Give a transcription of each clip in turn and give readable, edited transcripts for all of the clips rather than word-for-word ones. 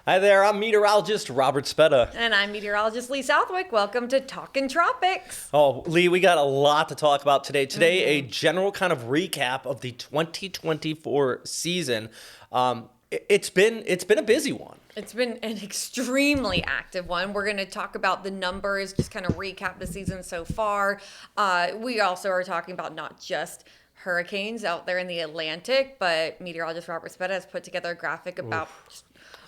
Hi there, I'm meteorologist Robert Spetta. And I'm meteorologist Lee Southwick. Welcome to Talkin' Tropics. Oh, Lee, we got a lot to talk about today. Today, a general kind of recap of the 2024 season. It's been a busy one. It's been an extremely active one. We're going to talk about the numbers, just kind of recap the season so far. We also are talking about not just hurricanes out there in the Atlantic, but meteorologist Robert Spetta has put together a graphic about just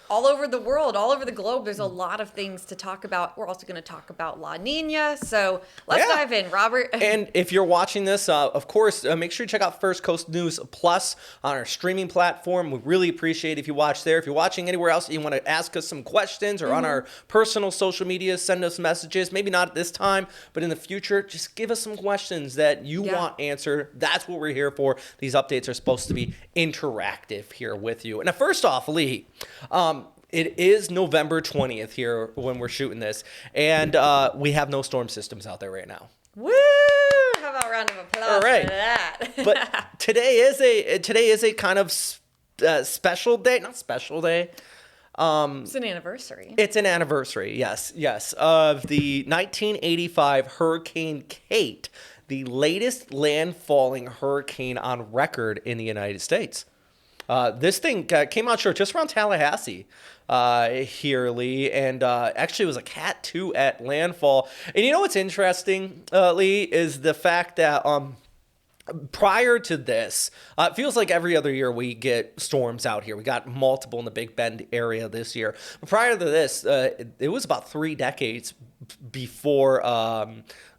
all over the world, all over the globe. There's a lot of things to talk about. We're also going to talk about La Niña. So let's dive in, Robert. And if you're watching this, of course, make sure you check out First Coast News Plus on our streaming platform. We really appreciate it if you watch there. If you're watching anywhere else and you want to ask us some questions or on our personal social media, send us messages. Maybe not at this time, but in the future, just give us some questions that you want answered. That's what we're here for. These updates are supposed to be interactive here with you. And first off, Lee, it is November 20th here when we're shooting this, and we have no storm systems out there right now. Woo! How about a round of applause for that? But today is a kind of special day. Not special day. It's an anniversary. It's an anniversary, yes, of the 1985 Hurricane Kate, the latest landfalling hurricane on record in the United States. This thing came out just around Tallahassee here, Lee, and actually it was a Cat 2 at landfall. And you know what's interesting, Lee, is the fact that prior to this, it feels like every other year we get storms out here. We got multiple in the Big Bend area this year. But prior to this, it was about 3 decades before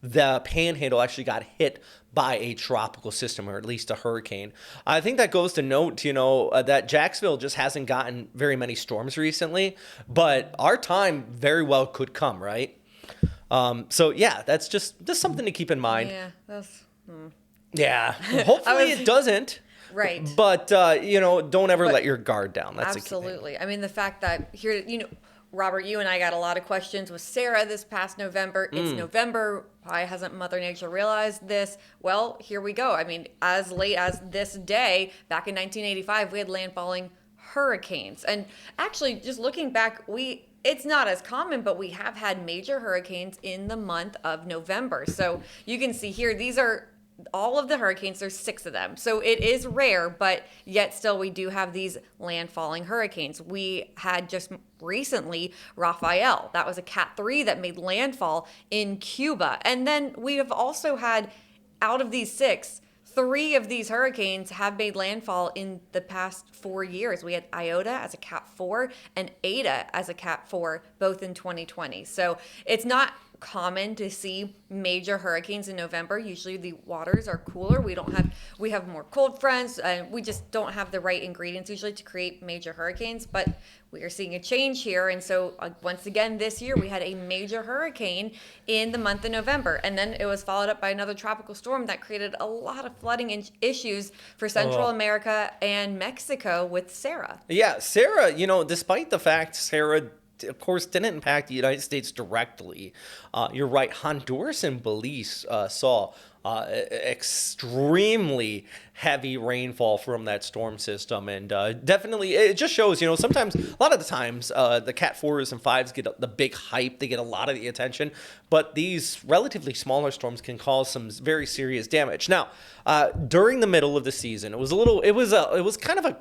the Panhandle actually got hit by a tropical system, or at least a hurricane. I think that goes to note, that Jacksonville just hasn't gotten very many storms recently, but our time very well could come, right? So yeah, that's just something to keep in mind. Yeah, that's... Yeah, hopefully it doesn't. Right. But, don't ever let your guard down. That's absolutely. I mean, the fact that here, Robert, you and I got a lot of questions with Sarah this past November. It's November. Why hasn't Mother Nature realized this? Well, here we go. I mean, as late as this day, back in 1985, we had landfalling hurricanes. And actually, just looking back, it's not as common, but we have had major hurricanes in the month of November. So you can see here, these are all of the hurricanes. There's 6 of them. So it is rare, but yet still we do have these landfalling hurricanes. We had just recently Rafael. That was a Cat 3 that made landfall in Cuba. And then we have also had, out of these 6, 3 of these hurricanes have made landfall in the past 4 years. We had Iota as a Cat 4 and Eta as a Cat 4, both in 2020. So it's not common to see major hurricanes in November. Usually the waters are cooler. We have more cold fronts, and we just don't have the right ingredients usually to create major hurricanes, but we are seeing a change here. And so once again this year we had a major hurricane in the month of November, and then it was followed up by another tropical storm that created a lot of flooding issues for Central America and Mexico with Sarah. Yeah, Sarah, despite the fact Sarah of course, didn't impact the United States directly. You're right. Honduras and Belize saw extremely heavy rainfall from that storm system. And definitely, it just shows, sometimes, a lot of the times, the Cat 4s and 5s get the big hype. They get a lot of the attention. But these relatively smaller storms can cause some very serious damage. Now, during the middle of the season, it was kind of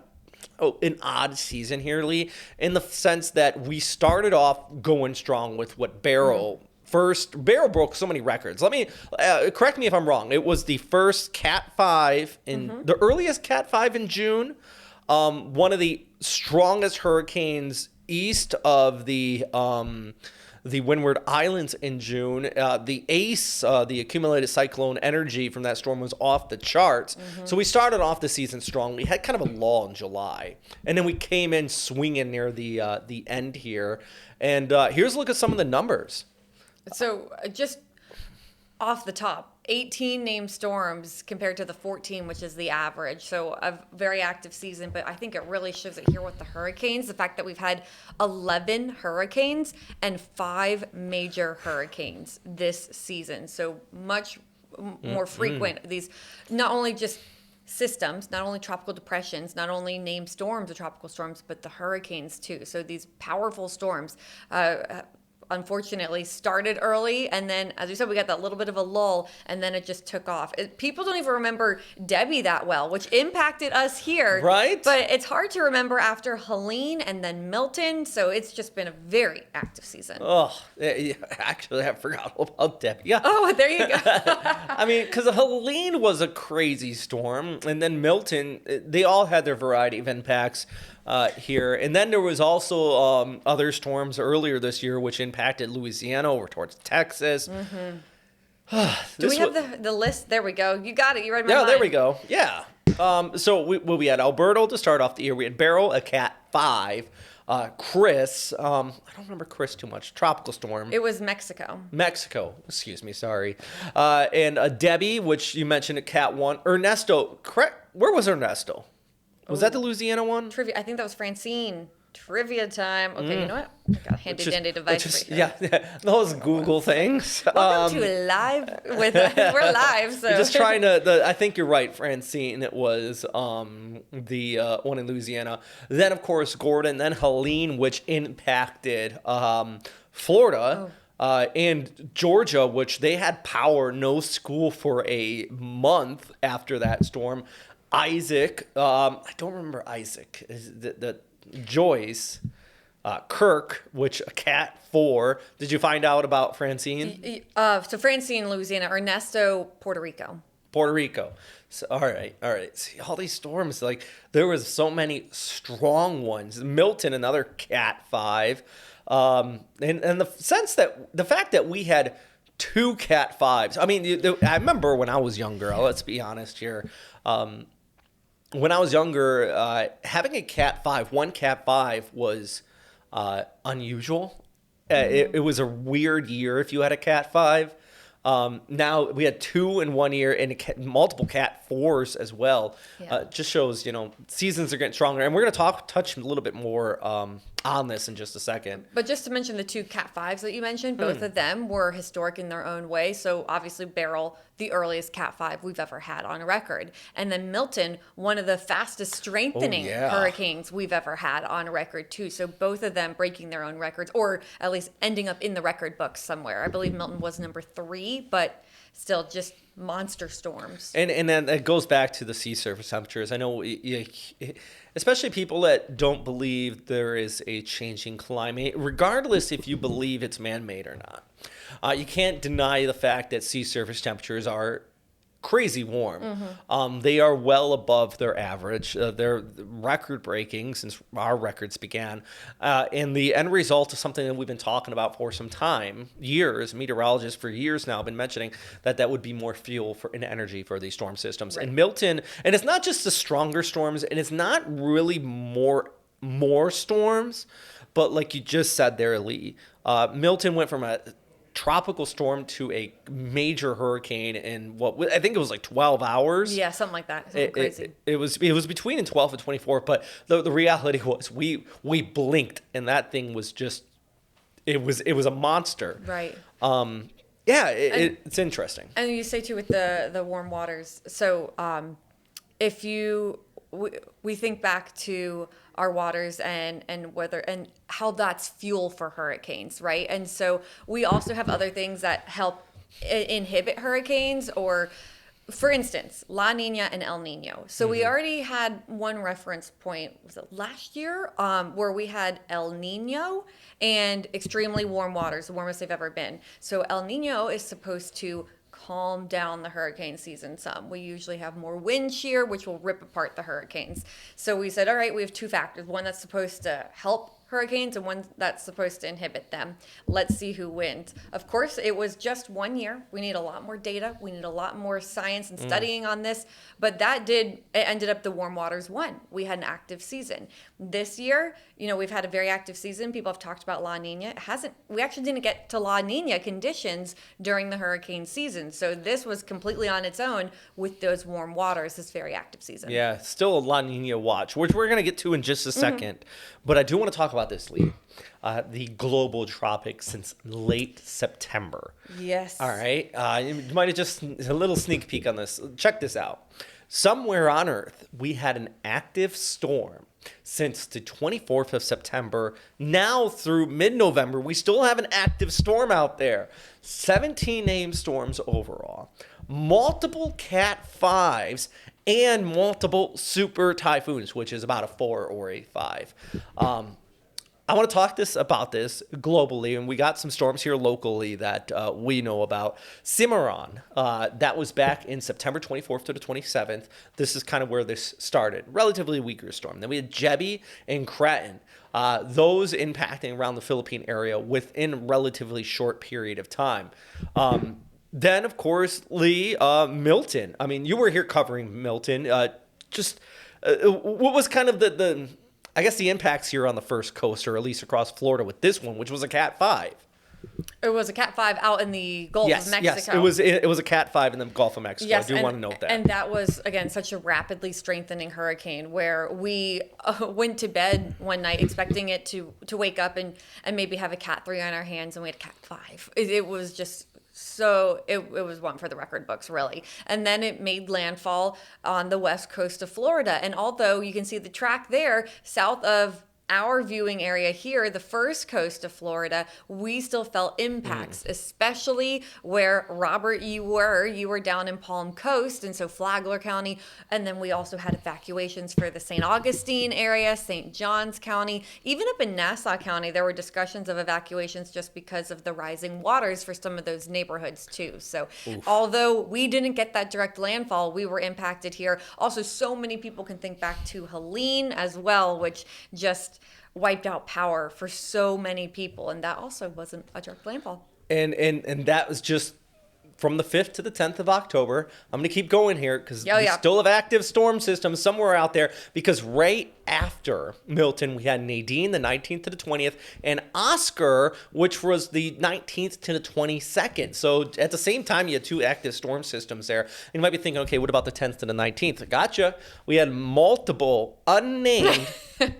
an odd season here, Lee, in the sense that we started off going strong with what Barrow broke so many records. Let me correct me if I'm wrong. It was the first Cat 5 the earliest Cat 5 in June. One of the strongest hurricanes east of the Windward Islands in June. The ACE, the accumulated cyclone energy from that storm, was off the charts. So we started off the season strong. We had kind of a lull in July, and then we came in swinging near the end here. And here's a look at some of the numbers. So just off the top, 18 named storms compared to the 14, which is the average. So a very active season, but I think it really shows it here with the hurricanes. The fact that we've had 11 hurricanes and 5 major hurricanes this season. So much more frequent. These not only just systems, not only tropical depressions, not only named storms or tropical storms, but the hurricanes too. So these powerful storms, unfortunately started early, and then, as we said, we got that little bit of a lull, and then it just took off. People don't even remember Debbie that well, which impacted us here, right? But it's hard to remember after Helene and then Milton, so it's just been a very active season. Oh, yeah, actually, I forgot about Debbie. Yeah. Oh, there you go. I mean, because Helene was a crazy storm, and then Milton, they all had their variety of impacts here. And then there was also other storms earlier this year which impacted Louisiana over towards Texas. Do we have the list? There we go. You got it. You read my mind. There we go. Yeah. So we had Alberto to start off the year. We had Beryl, a Cat 5. Chris, I don't remember Chris too much. Tropical storm. It was Mexico. Excuse me, sorry. And Debbie, which you mentioned at Cat 1. Ernesto, correct? Where was Ernesto? Was that the Louisiana one? Trivia. I think that was Francine. Trivia time. Okay, you know what? I got a handy-dandy device right here. Yeah, those Google things. Welcome to live with we're live. So just trying to. I think you're right, Francine. It was the one in Louisiana. Then of course Gordon. Then Helene, which impacted Florida. And Georgia, which they had power, no school for a month after that storm. Isaac, I don't remember Isaac. Is the Joyce, Kirk, which a Cat 4. Did you find out about Francine? So Francine, Louisiana. Ernesto, Puerto Rico. So, all right. See, all these storms, like there was so many strong ones. Milton, another Cat 5. And the fact that we had 2 Cat 5s. I mean, I remember when I was younger, let's be honest here. When I was younger, having a Cat 5, one Cat 5 was unusual. It was a weird year if you had a Cat 5. Now we had 2 in 1 year and multiple Cat 4s as well. Yeah. Just shows, seasons are getting stronger. And we're going to touch a little bit more on this in just a second. But just to mention the 2 Cat 5s that you mentioned, both of them were historic in their own way. So obviously Beryl, the earliest Cat 5 we've ever had on record. And then Milton, one of the fastest strengthening hurricanes we've ever had on record too. So both of them breaking their own records, or at least ending up in the record books somewhere. I believe Milton was number 3, but still just monster storms. And then it goes back to the sea surface temperatures. I know, especially people that don't believe there is a changing climate, regardless if you believe it's man-made or not. You can't deny the fact that sea surface temperatures are crazy warm. They are well above their average. They're record-breaking since our records began. And the end result is something that we've been talking about for some time, years. Meteorologists for years now have been mentioning that would be more fuel and energy for these storm systems. Right. And Milton, and it's not just the stronger storms, and it's not really more storms, but like you just said there, Lee, Milton went from a tropical storm to a major hurricane in I think it was like 12 hours. Yeah, something like that. Crazy. It was between 12 and 24, but the reality was we blinked and that thing was just it was a monster. Right. It's interesting. And you say too with the warm waters. So if we think back to our waters and whether and how that's fuel for hurricanes, right? And so we also have other things that help inhibit hurricanes, or for instance, La Niña and El Nino. So we already had one reference point, was it last year, where we had El Nino and extremely warm waters, the warmest they've ever been. So El Nino is supposed to calm down the hurricane season some. We usually have more wind shear, which will rip apart the hurricanes. So we said, all right, we have 2 factors. One that's supposed to help hurricanes and one that's supposed to inhibit them. Let's see who wins. Of course, it was just 1 year. We need a lot more data. We need a lot more science and studying on this. But it ended up the warm waters won. We had an active season. This year, we've had a very active season. People have talked about La Niña. We actually didn't get to La Niña conditions during the hurricane season. So this was completely on its own with those warm waters, this very active season. Yeah, still a La Niña watch, which we're going to get to in just a second. But I do want to talk about this, Lee. The global tropics since late September. Yes. All right. You might have just a little sneak peek on this. Check this out. somewhere on Earth, we had an active storm since the 24th of September. Now through mid-November, we still have an active storm out there. 17 named storms overall, multiple Cat 5s, and multiple super typhoons, which is about a 4 or a 5. I want to talk about this globally, and we got some storms here locally that we know about. Cimarron, that was back in September 24th to the 27th. This is kind of where this started. Relatively weaker storm. Then we had Jebi and Kraken. Those impacting around the Philippine area within a relatively short period of time. Then, of course, Lee, Milton. I mean, you were here covering Milton. What was kind of the I guess the impacts here on the first coast, or at least across Florida with this one, which was a Cat 5. It was a Cat 5 out in the Gulf of Mexico. Yes, it was a Cat 5 in the Gulf of Mexico. Yes, I do want to note that. And that was, again, such a rapidly strengthening hurricane where we went to bed one night expecting it to wake up and maybe have a Cat 3 on our hands, and we had Cat 5. It was just... So it was one for the record books, really. And then it made landfall on the west coast of Florida. And although you can see the track there, south of our viewing area here, the first coast of Florida, we still felt impacts, especially where, Robert, you were down in Palm Coast, and so Flagler County. And then we also had evacuations for the St. Augustine area, St. Johns County, even up in Nassau County, there were discussions of evacuations just because of the rising waters for some of those neighborhoods too. So although we didn't get that direct landfall, we were impacted here. Also, so many people can think back to Helene as well, which just wiped out power for so many people, and that also wasn't a direct landfall. And that was just from the 5th to the 10th of October. I'm going to keep going here because we still have active storm systems somewhere out there, because right after Milton, we had Nadine the 19th to the 20th, and Oscar, which was the 19th to the 22nd. So at the same time, you had two active storm systems there. And you might be thinking, okay, what about the 10th to the 19th? Gotcha. We had multiple unnamed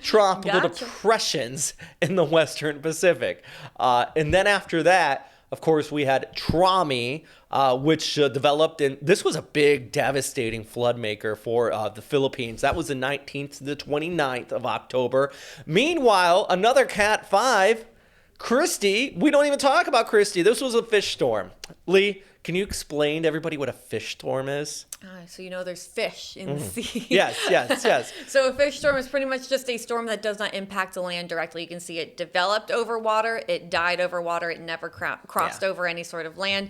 tropical depressions in the Western Pacific. And then after that, of course, we had Trami, which developed, and this was a big, devastating flood maker for the Philippines. That was the 19th to the 29th of October. Meanwhile, another Cat 5, Christy. We don't even talk about Christy. This was a fish storm. Lee, can you explain to everybody what a fish storm is? So there's fish in the sea. Yes. So a fish storm is pretty much just a storm that does not impact the land directly. You can see it developed over water, it died over water, it never crossed over any sort of land,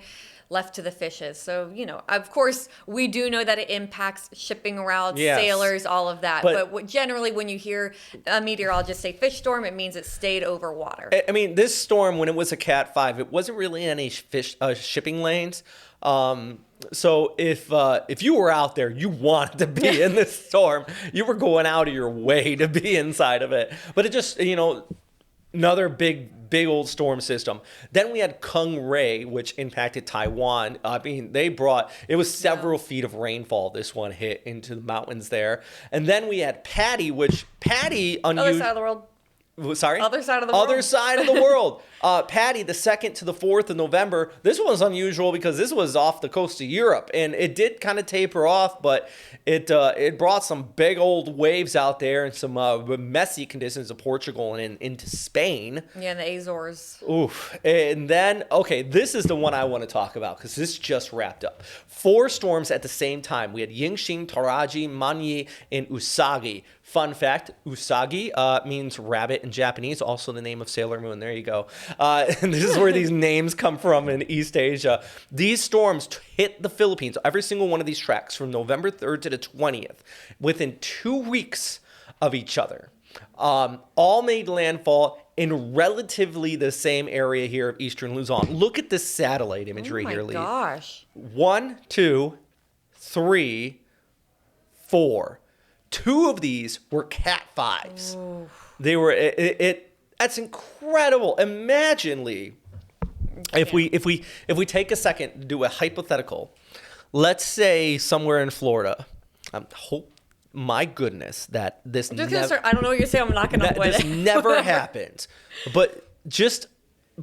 left to the fishes. So, of course, we do know that it impacts shipping routes, sailors, all of that. But generally, when you hear a meteorologist say fish storm, it means it stayed over water. I mean, this storm, when it was a Cat 5, it wasn't really any shipping lanes. So if you were out there, you wanted to be in this storm. You were going out of your way to be inside of it. But it just, another big old storm system. Then we had Kung Ray, which impacted Taiwan. I mean, it was several feet of rainfall. This one hit into the mountains there. And then we had Patty, Other side of the world. Sorry? Other side of the world. Other side of the world. Patty, the 2nd to the 4th of November. This one was unusual because this was off the coast of Europe, and it did kind of taper off, but it brought some big old waves out there and some messy conditions to Portugal and into Spain. Yeah, and the Azores. Oof. And then, okay, this is the one I want to talk about because this just wrapped up. 4 storms at the same time. We had Yingxing, Taraji, Manyi, and Usagi. Fun fact, Usagi means rabbit in Japanese, also the name of Sailor Moon. There you go. And this is where these names come from in East Asia. These storms hit the Philippines, every single one of these tracks, from November 3rd to the 20th, within 2 weeks of each other. All made landfall in relatively the same area here of eastern Luzon. Look at this satellite imagery here, Lee. Oh my gosh. 1, 2, 3, 4. 2 of these were Cat 5s. Ooh. They were that's incredible. Imagine, Lee, if we take a second to do a hypothetical. Let's say somewhere in Florida. Hope my goodness that this I don't know what you're saying. I'm not going to this never happened. But just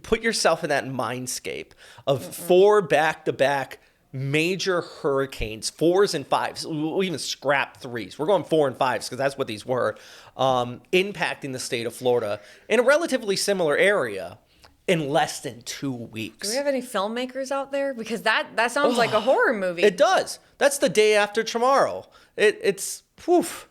put yourself in that mindscape of 4 back-to-back major hurricanes, 4s and 5s. We'll even scrap 3s. We're going 4 and 5s because that's what these were, impacting the state of Florida in a relatively similar area in less than 2 weeks. Do we have any filmmakers out there? Because that sounds like a horror movie. It does. That's the day after tomorrow. It's poof.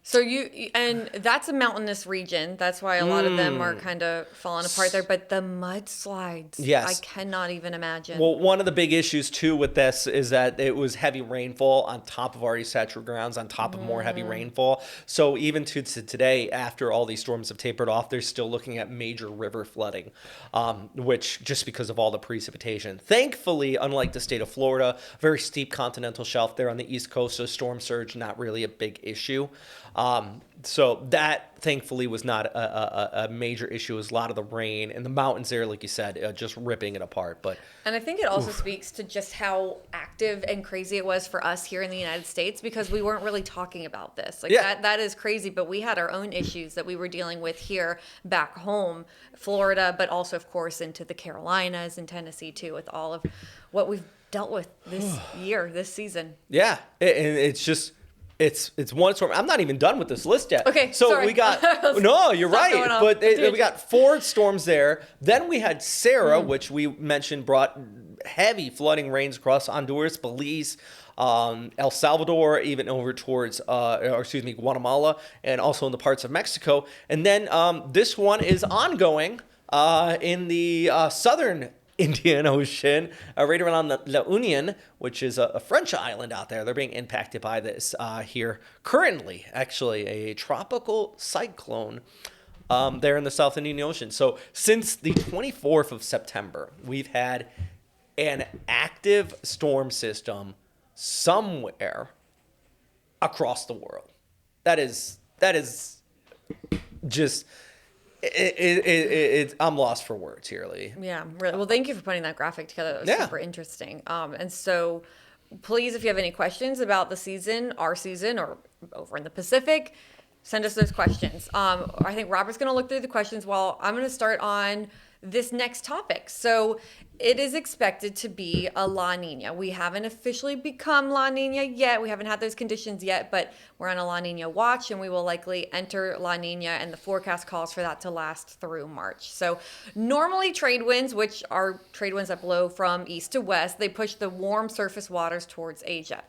So and that's a mountainous region. That's why a lot of them are kind of falling apart there. But the mudslides, yes, I cannot even imagine. Well, one of the big issues too with this is that it was heavy rainfall on top of already saturated grounds, on top of more heavy rainfall. So even to today, after all these storms have tapered off, they're still looking at major river flooding, which just because of all the precipitation. Thankfully, unlike the state of Florida, very steep continental shelf there on the East Coast, so storm surge not really a big issue. So that thankfully was not a major issue. It was a lot of the rain and the mountains there, like you said, just ripping it apart. And I think it also speaks to just how active and crazy it was for us here in the United States, because we weren't really talking about this. That is crazy, but we had our own issues that we were dealing with here back home, Florida, but also, of course, into the Carolinas and Tennessee too, with all of what we've dealt with this year, this season. Yeah, and it's just... It's one storm. I'm not even done with this list yet. Okay, so sorry. we got no, you're right. But we got 4 storms there. Then we had Sarah, which we mentioned brought heavy flooding rains across Honduras, Belize, El Salvador, even over towards Guatemala, and also in the parts of Mexico. And then this one is ongoing in the southern Indian Ocean, right around La Union, which is a French island out there. They're being impacted by this here currently, actually, a tropical cyclone there in the South Indian Ocean. So since the 24th of September, we've had an active storm system somewhere across the world. That is just... I'm lost for words here, Lee. Yeah, really. Well, thank you for putting that graphic together. That was super interesting. And so, please, if you have any questions about the season, our season, or over in the Pacific, send us those questions. I think Robert's going to look through the questions while I'm going to start on this next topic. So it is expected to be a La Niña. We haven't officially become La Niña yet. We haven't had those conditions yet, but we're on a La Niña watch, and we will likely enter La Niña, and the forecast calls for that to last through March. So normally trade winds, which are trade winds that blow from east to west, they push the warm surface waters towards Asia.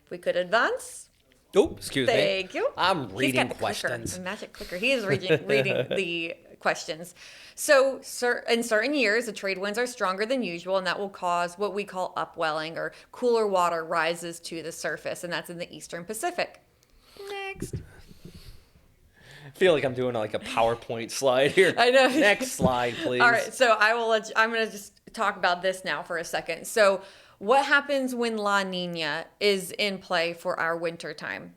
If we could advance. Oh, excuse me. Thank you. I'm reading the questions. Clicker, the magic clicker. He is reading the questions. So in certain years, the trade winds are stronger than usual, and that will cause what we call upwelling, or cooler water rises to the surface, and that's in the Eastern Pacific. Next. I feel like I'm doing like a PowerPoint slide here. I know. Next slide, please. All right, so I'm going to just talk about this now for a second. So what happens when La Niña is in play for our winter time?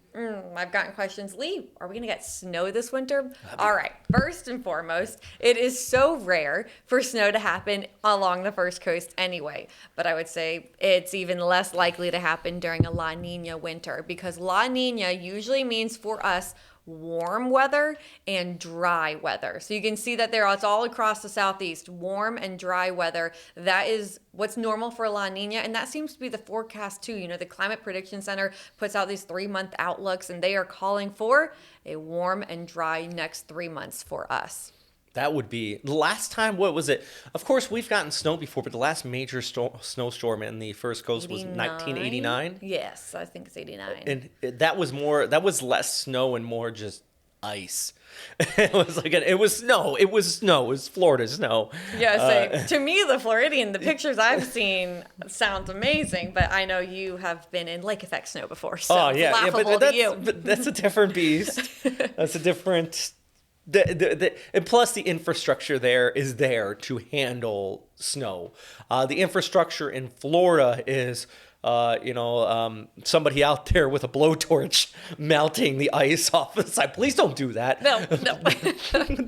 I've gotten questions. Lee, are we going to get snow this winter? All right. First and foremost, it is so rare for snow to happen along the first coast anyway. But I would say it's even less likely to happen during a La Niña winter, because La Niña usually means for us warm weather and dry weather. So you can see that it's all across the southeast, warm and dry weather. That is what's normal for La Niña, and that seems to be the forecast too. You know, the Climate Prediction Center puts out these 3-month outlooks, and they are calling for a warm and dry next 3 months for us. That would be the last time. What was it? Of course, we've gotten snow before, but the last major snowstorm in the first coast was 1989. Yes, I think it's 89. And that was less snow and more just ice. It was snow. It was Florida snow. Yeah, to me, the Floridian, the pictures I've seen sounds amazing, but I know you have been in lake effect snow before, so it's laughable to you. But that's a different beast. That's a different. And plus the infrastructure there is there to handle snow. The infrastructure in Florida is, somebody out there with a blowtorch melting the ice off the side. Please don't do that. No.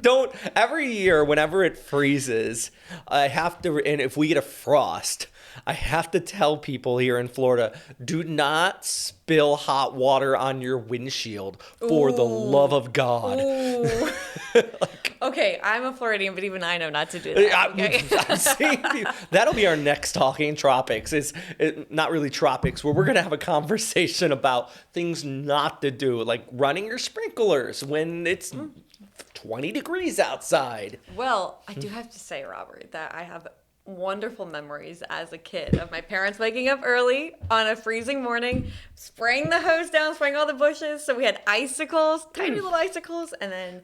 Don't. Every year, whenever it freezes, I have to, and if we get a frost, I have to tell people here in Florida, do not spill hot water on your windshield for the love of God. Okay, I'm a Floridian, but even I know not to do that. Okay? I'm seeing you. That'll be our next Talking Tropics. Not really tropics, where we're going to have a conversation about things not to do, like running your sprinklers when it's 20 degrees outside. Well, I do have to say, Robert, that I have wonderful memories as a kid of my parents waking up early on a freezing morning, spraying the hose down, spraying all the bushes. So we had icicles, tiny little icicles, and then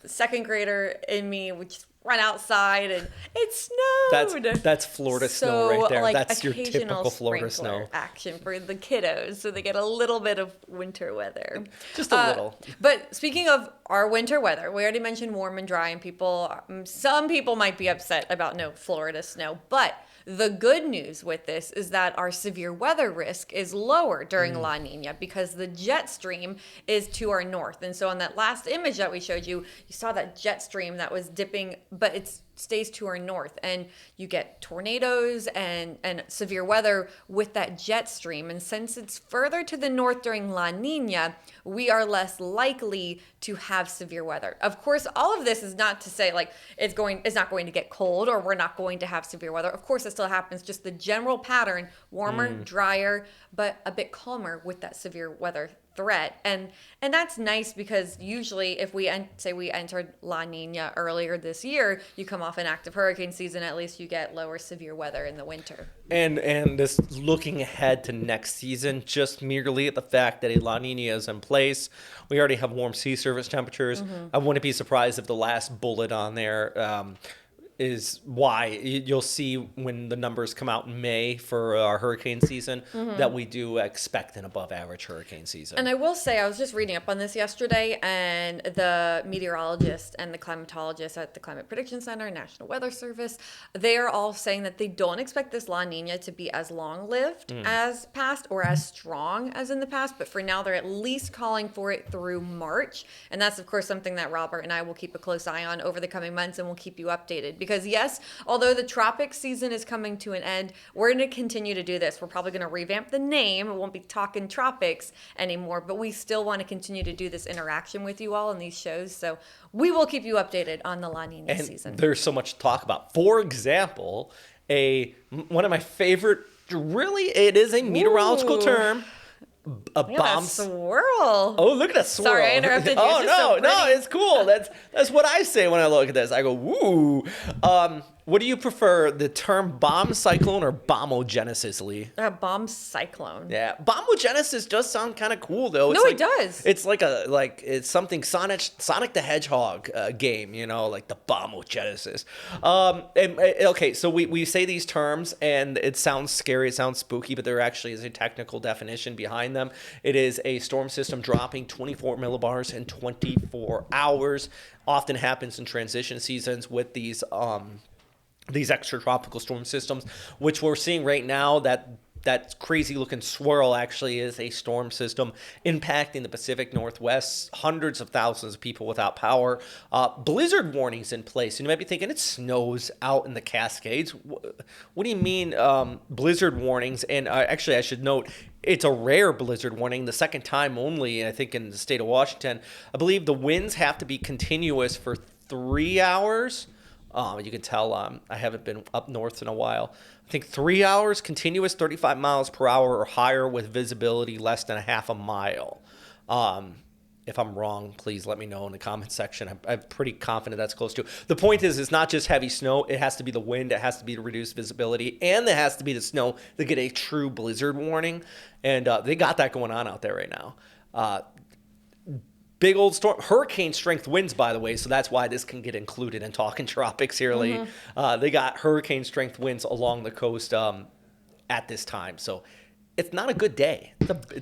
the second grader in me would just run outside and it snowed. That's Florida snow right there. Like, That's your occasional typical Florida sprinkler snow. action for the kiddos, so they get a little bit of winter weather. Just a little. But speaking of our winter weather, we already mentioned warm and dry, and some people might be upset about no Florida snow, but the good news with this is that our severe weather risk is lower during La Nina because the jet stream is to our north. And so on that last image that we showed you, you saw that jet stream that was dipping, but it stays to our north. And you get tornadoes and severe weather with that jet stream. And since it's further to the north during La Nina, we are less likely to have severe weather. Of course, all of this is not to say like it's not going to get cold or we're not going to have severe weather. Of course, it still happens. Just the general pattern: warmer, drier, but a bit calmer with that severe weather threat. And that's nice because usually if we entered La Nina earlier this year, you come off an active hurricane season, at least you get lower severe weather in the winter. And this looking ahead to next season, just merely at the fact that a La Nina is in place, we already have warm sea surface temperatures. I wouldn't be surprised if the last bullet on there is why you'll see when the numbers come out in May for our hurricane season that we do expect an above average hurricane season. And I will say, I was just reading up on this yesterday, and the meteorologist and the climatologist at the Climate Prediction Center, National Weather Service, they are all saying that they don't expect this La Nina to be as long-lived as past or as strong as in the past, but for now they're at least calling for it through March. And that's, of course, something that Robert and I will keep a close eye on over the coming months, and we'll keep you updated. Because yes, although the tropic season is coming to an end, we're going to continue to do this. We're probably going to revamp the name. It won't be Talking Tropics anymore, but we still want to continue to do this interaction with you all in these shows. So we will keep you updated on the La Nina season. There's so much to talk about. For example, one of my favorite, really, it is a meteorological term. That swirl. Oh, look at that swirl. Sorry, I interrupted you. Oh, no, it's cool. That's what I say when I look at this. I go, woo. What do you prefer, the term bomb cyclone or bombogenesis, Lee? Bomb cyclone. Yeah, bombogenesis does sound kind of cool though. It does. It's it's something Sonic the Hedgehog game, like the bombogenesis. Okay, so we say these terms and it sounds scary, it sounds spooky, but there actually is a technical definition behind them. It is a storm system dropping 24 millibars in 24 hours. Often happens in transition seasons with these extratropical storm systems, which we're seeing right now. That crazy looking swirl actually is a storm system impacting the Pacific Northwest, hundreds of thousands of people without power. Blizzard warnings in place. And you might be thinking it snows out in the Cascades. What do you mean blizzard warnings? And actually, I should note, it's a rare blizzard warning, the second time only, I think, in the state of Washington. I believe the winds have to be continuous for 3 hours. You can tell I haven't been up north in a while. I think 3 hours, continuous 35 miles per hour or higher with visibility less than a half a mile. If I'm wrong, please let me know in the comment section. I'm pretty confident that's close to. The point is, it's not just heavy snow. It has to be the wind. It has to be the reduced visibility. And it has to be the snow to get a true blizzard warning. And they got that going on out there right now. Big old storm, hurricane strength winds, by the way, so that's why this can get included in Talking Tropics here, Lee. They got hurricane strength winds along the coast at this time, so it's not a good day.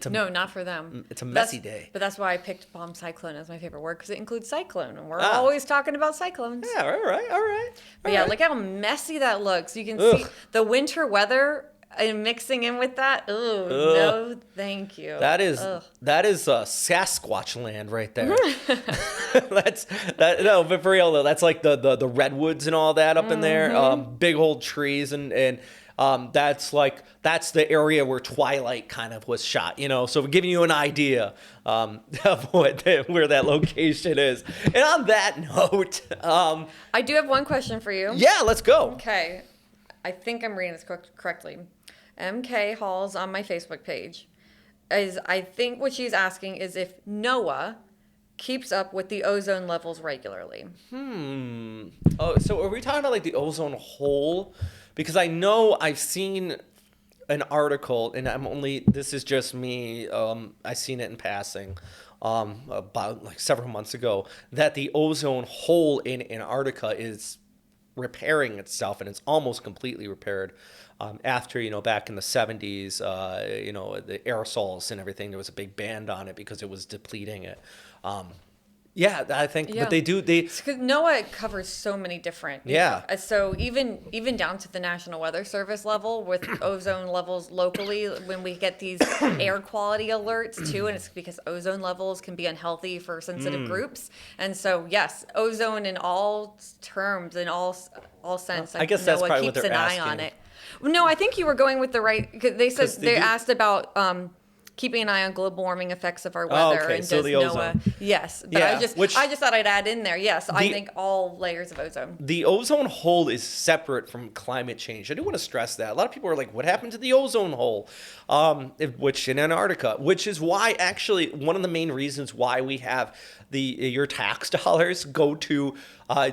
No, not for them. It's a messy day. But that's why I picked bomb cyclone as my favorite word, because it includes cyclone, and we're always talking about cyclones. Yeah, all right. But yeah, look how messy that looks. You can see the winter weather and mixing in with that, ooh, no, thank you. That is Sasquatch land right there. No, but for real though, that's like the redwoods and all that up in there. Big old trees and that's the area where Twilight kind of was shot, So giving you an idea of where that location is. And on that note, I do have one question for you. yeah, let's go. Okay, I think I'm reading this correctly. MK Hall's on my Facebook page. I think what she's asking is if NOAA keeps up with the ozone levels regularly. Oh, so are we talking about like the ozone hole? Because I know I've seen an article, and this is just me, I seen it in passing about like several months ago, that the ozone hole in Antarctica is repairing itself, and it's almost completely repaired. After, back in the 70s, the aerosols and everything, there was a big ban on it because it was depleting it. Yeah, I think, but they do. Because NOAA covers so many different. Yeah. So even down to the National Weather Service level with ozone levels locally, when we get these air quality alerts too, and it's because ozone levels can be unhealthy for sensitive groups. And so yes, ozone in all terms, in all sense. I guess that's NOAA probably what keeps they're an eye asking. on it. No, I think you were going with the right. Cause they said they asked about. Keeping an eye on global warming effects of our weather, okay, and so does the NOAA? ozone. Yes, but Yeah, I just thought I'd add in there. Yes, I think all layers of ozone. The ozone hole is separate from climate change. I do want to stress that. A lot of people are like, what happened to the ozone hole? Which in Antarctica, which is why actually one of the main reasons why we have your tax dollars go to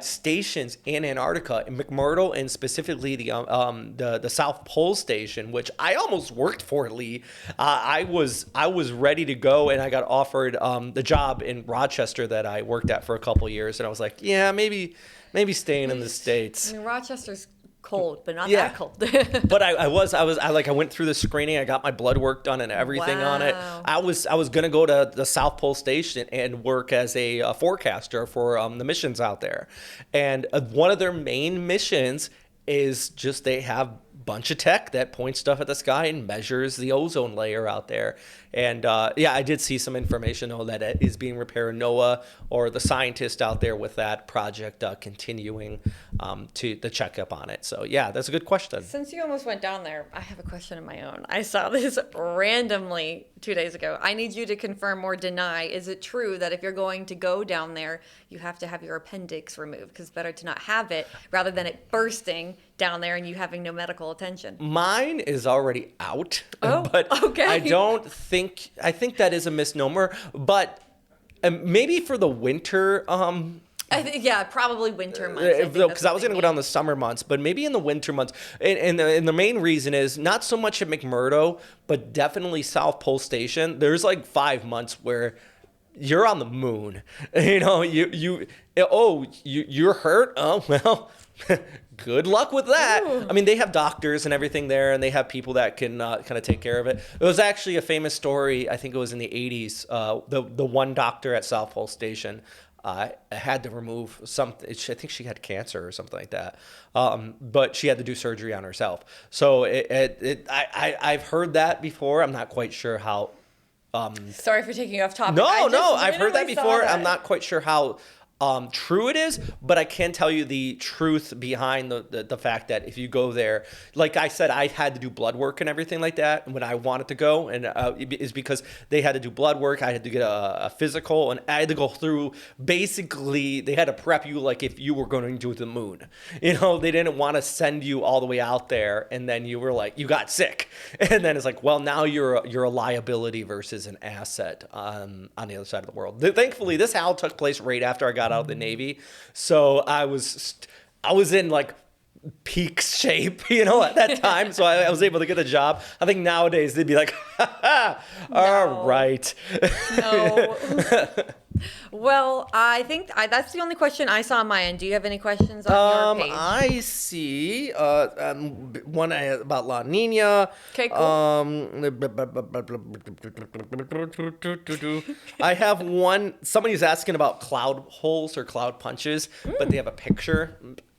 stations in Antarctica, in McMurdo, and specifically the South Pole Station, which I almost worked for, Lee. I was ready to go, and I got offered the job in Rochester that I worked at for a couple of years, and I was like, yeah, maybe staying in the States. I mean, Rochester's cold, but not Yeah. that cold. But I went through the screening. I got my blood work done and everything on it. Wow. I was gonna go to the South Pole Station and work as a forecaster for the missions out there. And one of their main missions is just they have a bunch of tech that points stuff at the sky and measures the ozone layer out there. And yeah, I did see some information though that it is being repaired. NOAA or the scientist out there with that project continuing to check up on it. So yeah, that's a good question. Since you almost went down there, I have a question of my own. I saw this randomly 2 days ago. I need you to confirm or deny. Is it true that if you're going to go down there, you have to have your appendix removed? Because it's better to not have it rather than it bursting down there and you having no medical attention. Mine is already out, Oh, but okay. I think that is a misnomer, but maybe for the winter, Yeah, probably winter months. because I was going to go down the summer months, but maybe in the winter months. And the main reason is not so much at McMurdo, but definitely South Pole Station. There's like 5 months where you're on the moon. You're hurt. Oh well. Good luck with that. Ooh. I mean, they have doctors and everything there, and they have people that can kind of take care of it. It was actually a famous story. I think it was in the 80s. The one doctor at South Pole Station had to remove something. I think she had cancer or something like that. But she had to do surgery on herself. So I've heard that before. I'm not quite sure how. Sorry for taking you off topic. No, I I've heard that literally saw before. that. I'm not quite sure how true it is, but I can tell you the truth behind the fact that if you go there, like I said, I had to do blood work and everything like that when I wanted to go, and is because they had to do blood work. I had to get a physical, and I had to go through. Basically, they had to prep you like if you were going to the moon. They didn't want to send you all the way out there, and then you were like, you got sick, and then it's like, well, now you're a liability versus an asset on the other side of the world. Thankfully, this all took place right after I got out of the Navy, so I was in like peak shape, at that time. So I was able to get a job. I think nowadays they'd be like, all right. No. Well, I think that's the only question I saw on my end. Do you have any questions on your page? I see one about La Niña. Okay, cool. I have one. Somebody's asking about cloud holes or cloud punches, but they have a picture.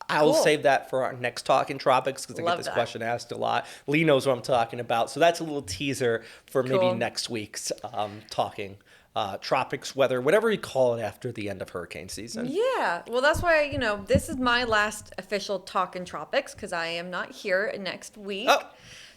I'll Cool. save that for our next talk in tropics because I get Love this that. question asked a lot. Lee knows what I'm talking about. So that's a little teaser for maybe Cool. next week's talking tropics weather, whatever you call it after the end of hurricane season. Yeah, well, that's why, this is my last official talk in tropics because I am not here next week. Oh.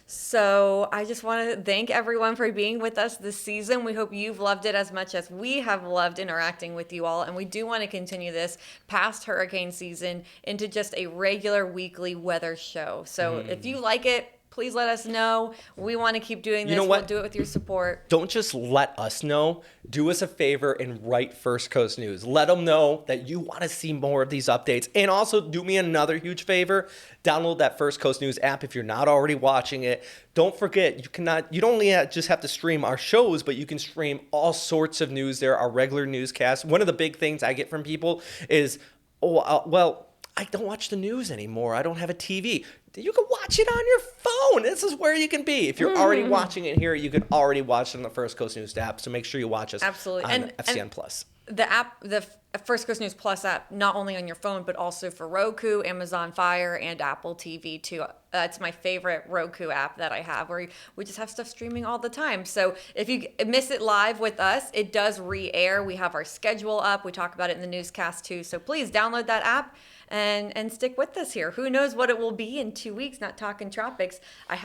So I just want to thank everyone for being with us this season. We hope you've loved it as much as we have loved interacting with you all. And we do want to continue this past hurricane season into just a regular weekly weather show. So if you like it, please let us know. We want to keep doing this. know what? We'll do it with your support. Don't just let us know. Do us a favor and write First Coast News. Let them know that you want to see more of these updates. And also do me another huge favor. Download that First Coast News app if you're not already watching it. Don't forget, you don't only just have to stream our shows, but you can stream all sorts of news there, our regular newscasts. One of the big things I get from people is, I don't watch the news anymore. I don't have a TV. You can watch it on your phone. This is where you can be. If you're already watching it here, you can already watch it on the First Coast News app. So make sure you watch us Absolutely. on And FCN Plus. The app, the First Coast News Plus app, not only on your phone, but also for Roku, Amazon Fire, and Apple TV too. It's my favorite Roku app that I have, where we just have stuff streaming all the time. So if you miss it live with us, it does re-air. We have our schedule up. We talk about it in the newscast too. So please download that app and stick with us here. Who knows what it will be in 2 weeks? Not talking tropics. I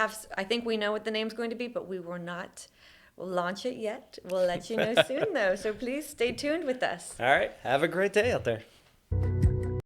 think we know what the name's going to be, but we will not launch it yet. We'll let you know soon though. So please stay tuned with us. All right. Have a great day out there.